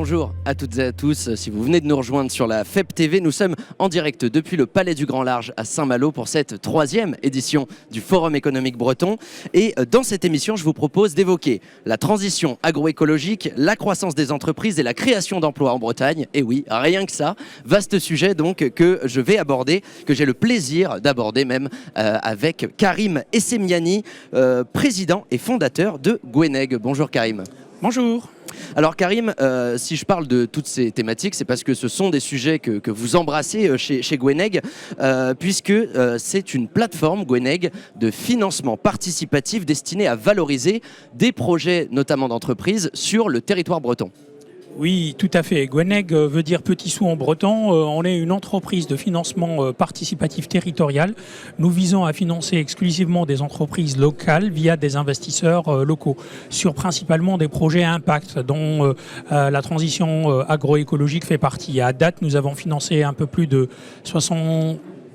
Bonjour à toutes et à tous, si vous venez de nous rejoindre sur la FEP TV, nous sommes en direct depuis le Palais du Grand Large à Saint-Malo pour cette 3e édition du Forum économique breton. Et dans cette émission, je vous propose d'évoquer la transition agroécologique, la croissance des entreprises et la création d'emplois en Bretagne. Et oui, rien que ça, vaste sujet donc que je vais aborder, que j'ai le plaisir d'aborder même avec Karim Essemiani, président et fondateur de Gweneg. Bonjour Karim. Bonjour. Alors Karim, si je parle de toutes ces thématiques, c'est parce que ce sont des sujets que vous embrassez chez Gweneg, puisque c'est une plateforme, Gweneg, de financement participatif destinée à valoriser des projets, notamment d'entreprises, sur le territoire breton. Oui, tout à fait. Gweneg veut dire petit sou en breton. On est une entreprise de financement participatif territorial. Nous visons à financer exclusivement des entreprises locales via des investisseurs locaux sur principalement des projets à impact dont la transition agroécologique fait partie. À date, nous avons financé un peu plus de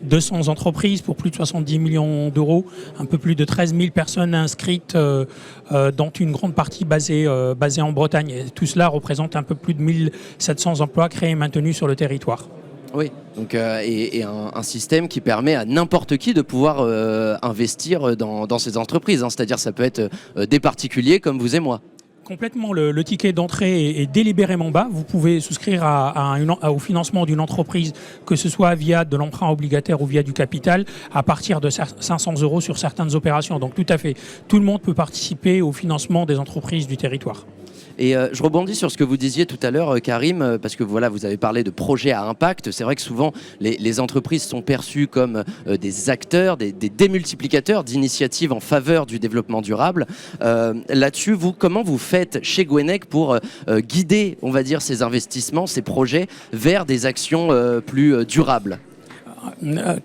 200 entreprises pour plus de 70 millions d'euros, un peu plus de 13 000 personnes inscrites, dont une grande partie basée en Bretagne. Et tout cela représente un peu plus de 1700 emplois créés et maintenus sur le territoire. Oui, donc, et un système qui permet à n'importe qui de pouvoir investir dans ces entreprises, hein. C'est-à-dire ça peut être des particuliers comme vous et moi. Complètement, le ticket d'entrée est délibérément bas. Vous pouvez souscrire au financement d'une entreprise, que ce soit via de l'emprunt obligataire ou via du capital, à partir de 500 € sur certaines opérations. Donc tout à fait, tout le monde peut participer au financement des entreprises du territoire. Et je rebondis sur ce que vous disiez tout à l'heure, Karim, parce que voilà, vous avez parlé de projets à impact. C'est vrai que souvent, les entreprises sont perçues comme des acteurs, des démultiplicateurs d'initiatives en faveur du développement durable. Là-dessus, comment vous faites chez Gweneg pour guider, on va dire, ces investissements, ces projets vers des actions plus durables ?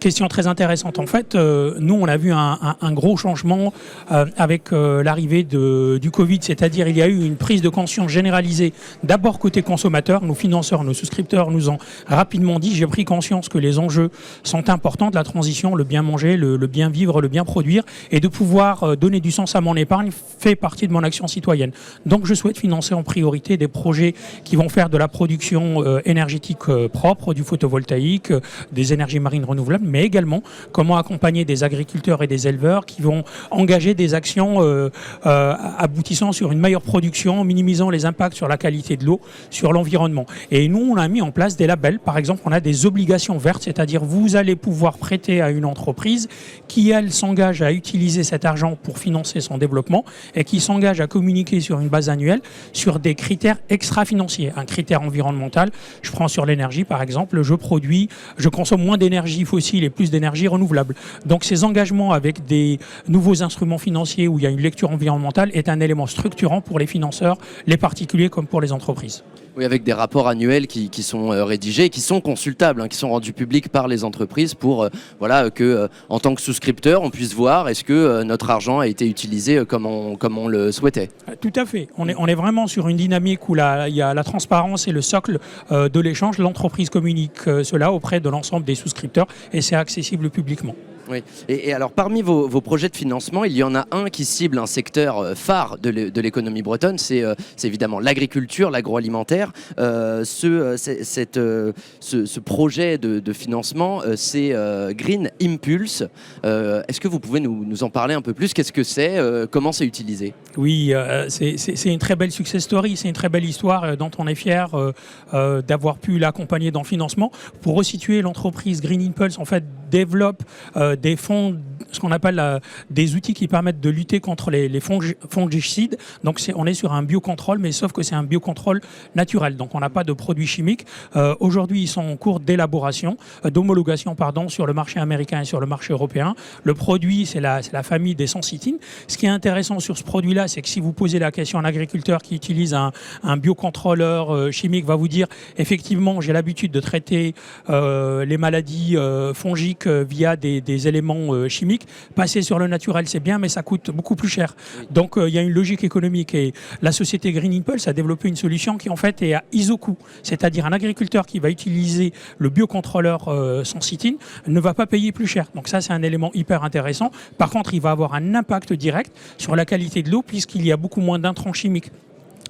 Question très intéressante. En fait, nous, on a vu un gros changement avec l'arrivée du Covid, c'est-à-dire il y a eu une prise de conscience généralisée, d'abord côté consommateurs, nos financeurs, nos souscripteurs nous ont rapidement dit, j'ai pris conscience que les enjeux sont importants de la transition, le bien manger, le bien vivre, le bien produire, et de pouvoir donner du sens à mon épargne fait partie de mon action citoyenne. Donc je souhaite financer en priorité des projets qui vont faire de la production énergétique propre, du photovoltaïque, des énergies marines renouvelables, mais également comment accompagner des agriculteurs et des éleveurs qui vont engager des actions aboutissant sur une meilleure production, minimisant les impacts sur la qualité de l'eau, sur l'environnement. Et nous, on a mis en place des labels. Par exemple, on a des obligations vertes, c'est-à-dire vous allez pouvoir prêter à une entreprise qui, elle, s'engage à utiliser cet argent pour financer son développement et qui s'engage à communiquer sur une base annuelle sur des critères extra-financiers. Un critère environnemental, je prends sur l'énergie par exemple, je consomme moins d'énergie fossile et plus d'énergie renouvelable. Donc ces engagements avec des nouveaux instruments financiers où il y a une lecture environnementale est un élément structurant pour les financeurs, les particuliers comme pour les entreprises. Oui, avec des rapports annuels qui sont rédigés, qui sont consultables, hein, qui sont rendus publics par les entreprises pour voilà, que, en tant que souscripteur, on puisse voir est-ce que notre argent a été utilisé comme on le souhaitait. Tout à fait. On est vraiment sur une dynamique où il y a la transparence et le socle de l'échange. L'entreprise communique cela auprès de l'ensemble des souscripteurs et c'est accessible publiquement. Oui. Et alors, parmi vos projets de financement, il y en a un qui cible un secteur phare de l'économie bretonne, c'est évidemment l'agriculture, l'agroalimentaire. Ce projet de financement, c'est Green Impulse. Est-ce que vous pouvez nous en parler un peu plus? Qu'est-ce que c'est? Comment c'est utilisé? Oui, c'est une très belle success story, c'est une très belle histoire dont on est fier d'avoir pu l'accompagner dans le financement. Pour resituer, l'entreprise Green Impulse, en fait, développe des fonds, ce qu'on appelle des outils qui permettent de lutter contre les fongicides. Donc on est sur un biocontrôle, mais sauf que c'est un biocontrôle naturel. Donc on n'a pas de produits chimiques. Aujourd'hui, ils sont en cours d'homologation sur le marché américain et sur le marché européen. Le produit, c'est la famille des sensitines. Ce qui est intéressant sur ce produit-là, c'est que si vous posez la question à un agriculteur qui utilise un biocontrôleur chimique, va vous dire effectivement, j'ai l'habitude de traiter les maladies fongiques via des éléments chimiques. Passer sur le naturel, c'est bien, mais ça coûte beaucoup plus cher. Oui. Donc, il y a une logique économique et la société Green Impulse a développé une solution qui, en fait, est à iso-coût. C'est-à-dire un agriculteur qui va utiliser le biocontrôleur sensitine ne va pas payer plus cher. Donc ça, c'est un élément hyper intéressant. Par contre, il va avoir un impact direct sur la qualité de l'eau puisqu'il y a beaucoup moins d'intrants chimiques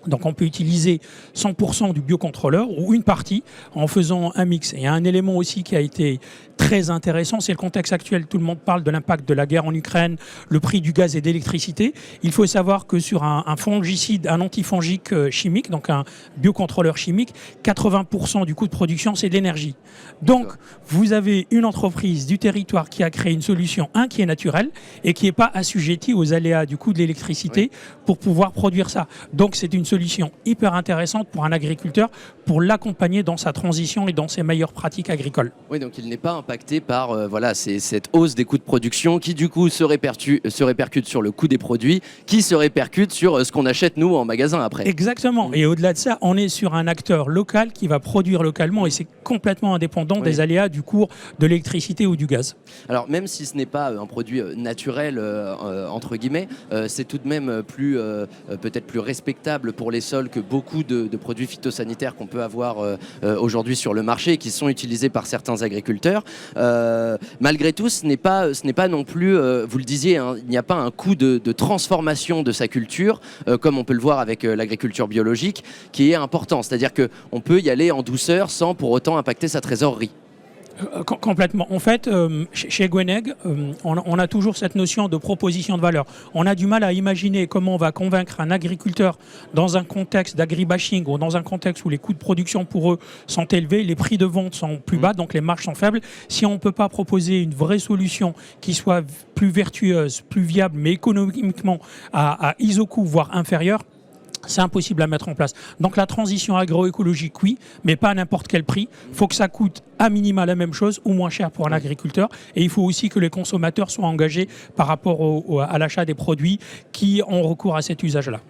Donc on peut utiliser 100% du biocontrôleur ou une partie en faisant un mix. Et il y a un élément aussi qui a été très intéressant, c'est le contexte actuel. Tout le monde parle de l'impact de la guerre en Ukraine, le prix du gaz et d'électricité. Il faut savoir que sur un fongicide, un antifongique chimique, donc un biocontrôleur chimique, 80% du coût de production, c'est de l'énergie. Donc vous avez une entreprise du territoire qui a créé une solution, qui est naturelle et qui n'est pas assujettie aux aléas du coût de l'électricité pour pouvoir produire ça. Donc c'est une solution hyper intéressante pour un agriculteur, pour l'accompagner dans sa transition et dans ses meilleures pratiques agricoles. Oui, donc il n'est pas impacté par cette hausse des coûts de production qui du coup se répercute sur le coût des produits, qui se répercute sur ce qu'on achète nous en magasin après. Exactement. Et au-delà de ça, on est sur un acteur local qui va produire localement et c'est complètement indépendant des aléas du cours de l'électricité ou du gaz. Alors même si ce n'est pas un produit naturel entre guillemets, c'est tout de même peut-être plus respectable pour les sols que beaucoup de produits phytosanitaires qu'on peut avoir aujourd'hui sur le marché et qui sont utilisés par certains agriculteurs. Malgré tout, ce n'est pas non plus, vous le disiez, il n'y a pas un coût de transformation de sa culture, comme on peut le voir avec l'agriculture biologique, qui est important. C'est-à-dire qu'on peut y aller en douceur sans pour autant impacter sa trésorerie. Complètement. En fait, chez Gweneg, on a toujours cette notion de proposition de valeur. On a du mal à imaginer comment on va convaincre un agriculteur dans un contexte d'agribashing ou dans un contexte où les coûts de production pour eux sont élevés, les prix de vente sont plus bas, donc les marges sont faibles. Si on ne peut pas proposer une vraie solution qui soit plus vertueuse, plus viable, mais économiquement à ISO-coût, voire inférieur, c'est impossible à mettre en place. Donc la transition agroécologique, oui, mais pas à n'importe quel prix. Il faut que ça coûte à minima la même chose ou moins cher pour un agriculteur. Et il faut aussi que les consommateurs soient engagés par rapport à l'achat des produits qui ont recours à cet usage-là.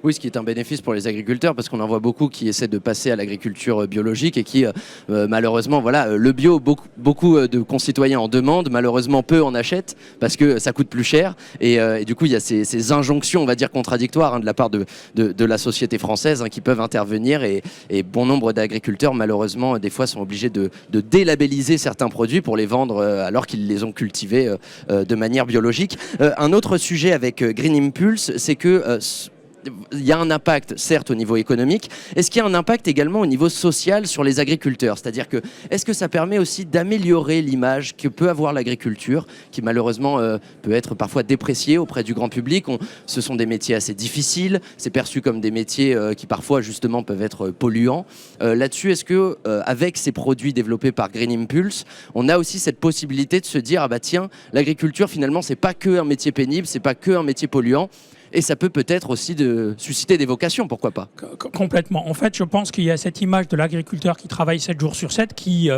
Oui, ce qui est un bénéfice pour les agriculteurs, parce qu'on en voit beaucoup qui essaient de passer à l'agriculture biologique et qui, malheureusement, le bio, beaucoup de concitoyens en demandent, malheureusement peu en achètent, parce que ça coûte plus cher. Et du coup, il y a ces injonctions, on va dire, contradictoires de la part de la société française qui peuvent intervenir. Et bon nombre d'agriculteurs, malheureusement, des fois, sont obligés de délabelliser certains produits pour les vendre alors qu'ils les ont cultivés de manière biologique. Un autre sujet avec Green Impulse, c'est que... il y a un impact, certes, au niveau économique. Est-ce qu'il y a un impact également au niveau social sur les agriculteurs ? C'est-à-dire que, est-ce que ça permet aussi d'améliorer l'image que peut avoir l'agriculture, qui malheureusement peut être parfois dépréciée auprès du grand public ? Ce sont des métiers assez difficiles, c'est perçu comme des métiers qui parfois justement peuvent être polluants. Là-dessus, est-ce que avec ces produits développés par Green Impulse, on a aussi cette possibilité de se dire, ah bah tiens, l'agriculture finalement c'est pas que un métier pénible, c'est pas que un métier polluant. Et ça peut peut-être aussi susciter des vocations, pourquoi pas ? Complètement. En fait, je pense qu'il y a cette image de l'agriculteur qui travaille 7 jours sur 7 qui,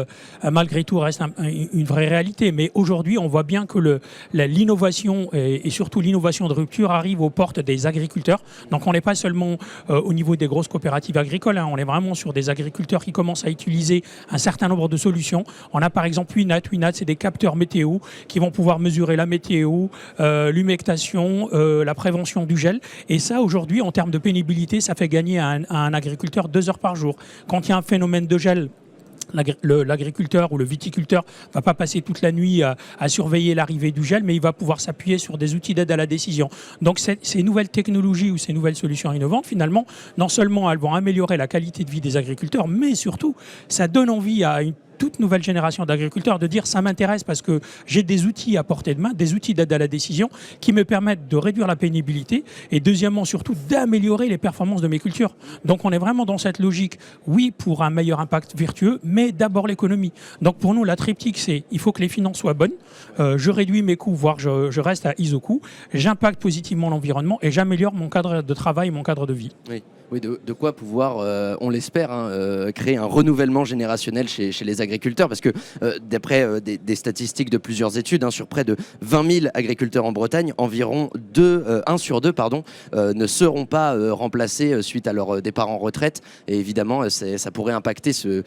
malgré tout, reste une vraie réalité. Mais aujourd'hui, on voit bien que l'innovation et surtout l'innovation de rupture arrive aux portes des agriculteurs. Donc, on n'est pas seulement au niveau des grosses coopératives agricoles. On est vraiment sur des agriculteurs qui commencent à utiliser un certain nombre de solutions. On a par exemple Winat. Winat, c'est des capteurs météo qui vont pouvoir mesurer la météo, l'humectation, la prévention du gel. Et ça, aujourd'hui, en termes de pénibilité, ça fait gagner à un agriculteur 2 heures par jour. Quand il y a un phénomène de gel, l'agriculteur ou le viticulteur ne va pas passer toute la nuit à surveiller l'arrivée du gel, mais il va pouvoir s'appuyer sur des outils d'aide à la décision. Donc ces nouvelles technologies ou ces nouvelles solutions innovantes, finalement, non seulement elles vont améliorer la qualité de vie des agriculteurs, mais surtout, ça donne envie à une toute nouvelle génération d'agriculteurs de dire ça m'intéresse parce que j'ai des outils à portée de main, des outils d'aide à la décision qui me permettent de réduire la pénibilité et deuxièmement surtout d'améliorer les performances de mes cultures. Donc on est vraiment dans cette logique, oui pour un meilleur impact vertueux, mais d'abord l'économie. Donc pour nous la triptyque c'est il faut que les finances soient bonnes, je réduis mes coûts, voire je reste à ISO-coût, j'impacte positivement l'environnement et j'améliore mon cadre de travail, mon cadre de vie. Oui, de quoi pouvoir, on l'espère, créer un renouvellement générationnel chez les agriculteurs, parce que d'après des statistiques de plusieurs études, sur près de 20 000 agriculteurs en Bretagne, environ 1 sur 2 ne seront pas remplacés suite à leur départ en retraite. Et évidemment, ça pourrait impacter ce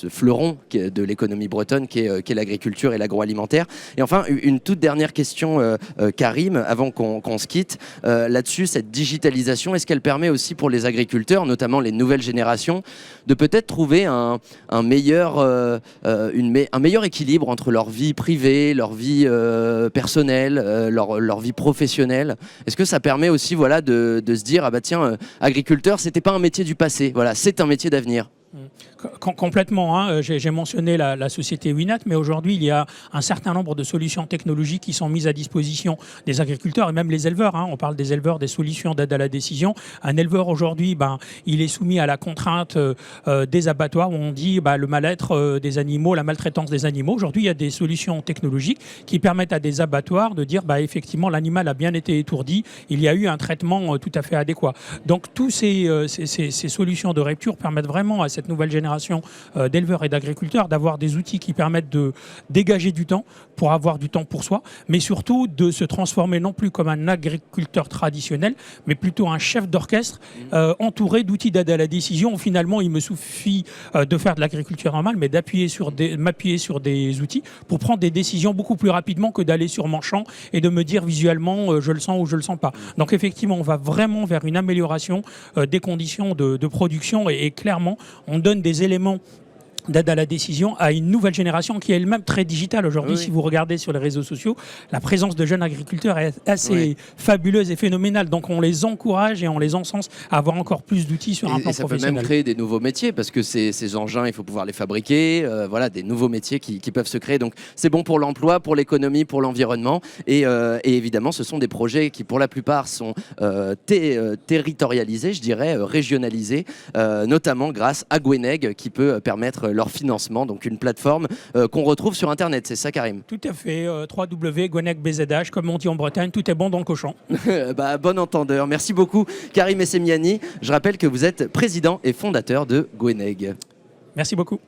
fleuron de l'économie bretonne qu'est l'agriculture et l'agroalimentaire. Et enfin, une toute dernière question, Karim, avant qu'on se quitte. Là-dessus, cette digitalisation, est-ce qu'elle permet aussi pour les agriculteurs, notamment les nouvelles générations, de peut-être trouver un un meilleur équilibre entre leur vie privée, leur vie personnelle, leur vie professionnelle. Est-ce que ça permet aussi de se dire, ah bah tiens, agriculteur, c'était pas un métier du passé, voilà, c'est un métier d'avenir? Complètement, hein. J'ai mentionné la société Winat, mais aujourd'hui il y a un certain nombre de solutions technologiques qui sont mises à disposition des agriculteurs et même les éleveurs, hein. On parle des éleveurs, des solutions d'aide à la décision. Un éleveur aujourd'hui, il est soumis à la contrainte des abattoirs où on dit le mal-être des animaux, la maltraitance des animaux. Aujourd'hui il y a des solutions technologiques qui permettent à des abattoirs de dire effectivement l'animal a bien été étourdi, il y a eu un traitement tout à fait adéquat. Donc tous ces solutions de rupture permettent vraiment à cette nouvelle génération d'éleveurs et d'agriculteurs d'avoir des outils qui permettent de dégager du temps pour avoir du temps pour soi, mais surtout de se transformer non plus comme un agriculteur traditionnel, mais plutôt un chef d'orchestre entouré d'outils d'aide à la décision. Finalement, il me suffit de faire de l'agriculture normale, mais m'appuyer sur des outils pour prendre des décisions beaucoup plus rapidement que d'aller sur mon champ et de me dire visuellement je le sens ou je le sens pas. Donc effectivement, on va vraiment vers une amélioration des conditions de production et clairement, on donne des éléments d'aide à la décision à une nouvelle génération qui est elle-même très digitale aujourd'hui. Oui. Si vous regardez sur les réseaux sociaux, la présence de jeunes agriculteurs est assez fabuleuse et phénoménale. Donc on les encourage et on les encense à avoir encore plus d'outils sur un plan professionnel. Ça peut même créer des nouveaux métiers parce que ces engins, il faut pouvoir les fabriquer. Des nouveaux métiers qui peuvent se créer. Donc c'est bon pour l'emploi, pour l'économie, pour l'environnement. Et évidemment, ce sont des projets qui pour la plupart sont territorialisés, je dirais, régionalisés, notamment grâce à Gweneg qui peut permettre leur financement, donc une plateforme qu'on retrouve sur Internet, c'est ça Karim? Tout à fait, www.gweneg.bzh, comme on dit en Bretagne, tout est bon dans le cochon. Bon entendeur, merci beaucoup Karim Essemiani. Je rappelle que vous êtes président et fondateur de Gweneg. Merci beaucoup.